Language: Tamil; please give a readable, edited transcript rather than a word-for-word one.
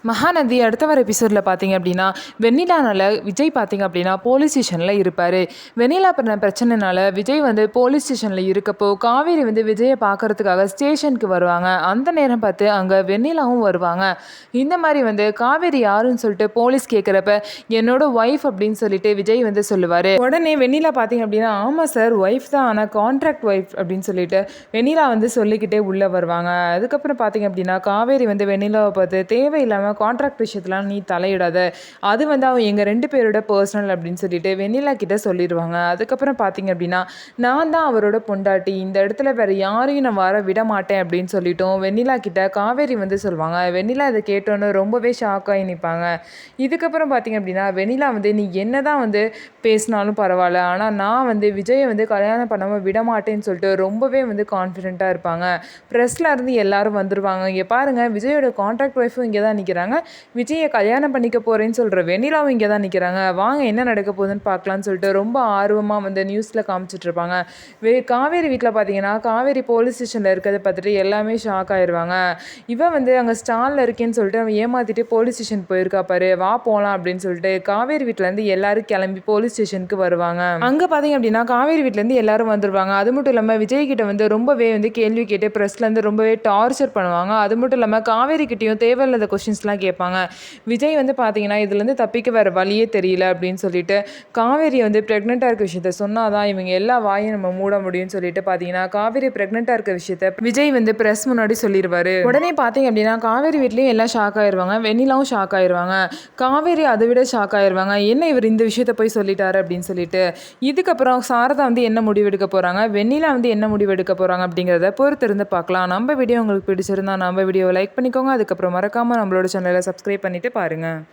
மகாநதி அடுத்த வர எபிசோடில் பார்த்தீங்க அப்படின்னா வெண்ணிலானால விஜய் பார்த்தீங்க அப்படின்னா போலீஸ் ஸ்டேஷனில் இருப்பார். வெண்ணிலா பண்ண பிரச்சனைனால விஜய் வந்து போலீஸ் ஸ்டேஷனில் இருக்கப்போ காவேரி வந்து விஜயை பார்க்கறதுக்காக ஸ்டேஷனுக்கு வருவாங்க. அந்த நேரம் பார்த்து அங்கே வெண்ணிலாவும் வருவாங்க. இந்த மாதிரி வந்து காவேரி யாருன்னு சொல்லிட்டு போலீஸ் கேட்குறப்ப என்னோட ஒய்ஃப் அப்படின்னு சொல்லிட்டு விஜய் வந்து சொல்லுவார். உடனே வெண்ணிலா பார்த்தீங்க அப்படின்னா ஆமாம் சார் ஒய்ஃப் தான், ஆனால் கான்ட்ராக்ட் ஒய்ஃப் அப்படின்னு சொல்லிட்டு வெண்ணிலா வந்து சொல்லிக்கிட்டே உள்ளே வருவாங்க. அதுக்கப்புறம் பார்த்தீங்க அப்படின்னா காவேரி வந்து வெண்ணிலாவை பார்த்து தேவையில்லாமல் கான்ட்ராக்ட் விஷயத்தெலாம் நீ தலையிடாத, அது வந்து அவன் எங்கள் 2 பேரோட பர்சனல் அப்படின்னு சொல்லிட்டு வெண்ணிலா கிட்ட சொல்லிடுவாங்க. அதுக்கப்புறம் பார்த்தீங்க அப்படின்னா நான் தான் அவரோட பொண்டாட்டி, இந்த இடத்துல வேறு யாரையும் நான் வர விட மாட்டேன் அப்படின்னு சொல்லிட்டோம் வெண்ணிலா கிட்ட காவேரி வந்து சொல்லுவாங்க. வெண்ணிலா இதை கேட்டோன்னு ரொம்பவே ஷாக்காகி நிற்பாங்க. இதுக்கப்புறம் பார்த்தீங்க அப்படின்னா வெண்ணிலா வந்து நீ என்ன தான் வந்து பேசினாலும் பரவாயில்ல, ஆனால் நான் வந்து விஜயை வந்து கல்யாணம் பண்ணாமல் விட மாட்டேன்னு சொல்லிட்டு ரொம்பவே வந்து கான்ஃபிடென்ட்டாக இருப்பாங்க. ப்ரெஸ்ஸில் இருந்து எல்லாரும் வந்துடுவாங்க. இங்கே பாருங்கள் விஜயோட கான்ட்ராக்ட் ஒய்ஃபும் இங்கே தான் நிற்கிறாங்க, விஜயை கல்யாணம் பண்ணிக்க போகிறேன்னு சொல்கிற வெண்ணிலாவும் இங்கே தான் நிற்கிறாங்க, வாங்க என்ன நடக்க போகுதுன்னு பார்க்கலான்னு சொல்லிட்டு ரொம்ப ஆர்வமாக வந்து நியூஸில் காமிச்சிட்ருப்பாங்க. காவேரி வீட்டில் பார்த்தீங்கன்னா காவேரி போலீஸ் ஸ்டேஷனில் இருக்கிறத பார்த்துட்டு எல்லாமே ஷாக் ஆயிடுவாங்க. இவன் வந்து அங்கே ஸ்டாலில் இருக்கேன்னு சொல்லிட்டு அவன் ஏமாற்றிட்டு போலீஸ் ஸ்டேஷன் போயிருக்கா பாரு, வா போகலாம் அப்படின்னு சொல்லிட்டு காவேரி வீட்டிலேருந்து எல்லாரும் கிளம்பி போலீஸ் ஸ்டேஷனுக்கு வருவாங்க. அங்கே பார்த்தீங்க அப்படின்னா காவேரி வீட்டிலேருந்து எல்லாரும் வந்துடுவாங்க. அது மட்டும் இல்லாமல் விஜய் கிட்ட வந்து ரொம்பவே வந்து கேள்வி கேட்டு ப்ரெஸ்லேருந்து ரொம்பவே டார்ச்சர் பண்ணுவாங்க. அது மட்டும் இல்லாமல் காவேரி கிட்டேயும் தேவையில்லாத கொஷின்ஸ்லாம் கேட்பாங்க. விஜய் வந்து பார்த்தீங்கன்னா இதுலேருந்து தப்பிக்க வேறு வழியே தெரியல அப்படின்னு சொல்லிட்டு காவேரி வந்து ப்ரெக்னெண்ட்டாக இருக்க விஷயத்த சொன்னாதான் இவங்க எல்லா வாயும் நம்ம மூட முடியும்னு சொல்லிட்டு பார்த்தீங்கன்னா காவேரி ப்ரெக்னெண்ட்டாக இருக்க விஷயத்த விஜய் வந்து ப்ரெஸ் முன்னாடி சொல்லிடுவாரு. உடனே பார்த்தீங்க அப்படின்னா காவேரி வீட்லேயும் எல்லாம் ஷாக் ஆயிடுவாங்க, வெண்ணிலாவும் ஷாக் ஆயிடுவாங்க. காவேரி அதை விட ஷாக் ஆயிடுவாங்க, என்ன இவர் இந்த விஷயத்த போய் சொல்லிட்டாரு அப்படின்னு சொல்லிட்டு. இதுக்கப்புறம் சாரதா வந்து என்ன முடிவெடுக்க போகிறாங்க, வெண்ணிலா வந்து என்ன முடிவெடுக்க போகிறாங்க அப்படிங்கிறத பொறுத்திருந்து பார்க்கலாம். நம்ம வீடியோ உங்களுக்கு பிடிச்சிருந்தா நம்ம வீடியோவை லைக் பண்ணிக்கோங்க. அதுக்கப்புறம் மறக்காமல் நம்மளோட சேனலை சப்ஸ்கிரைப் பண்ணிவிட்டு பாருங்கள்.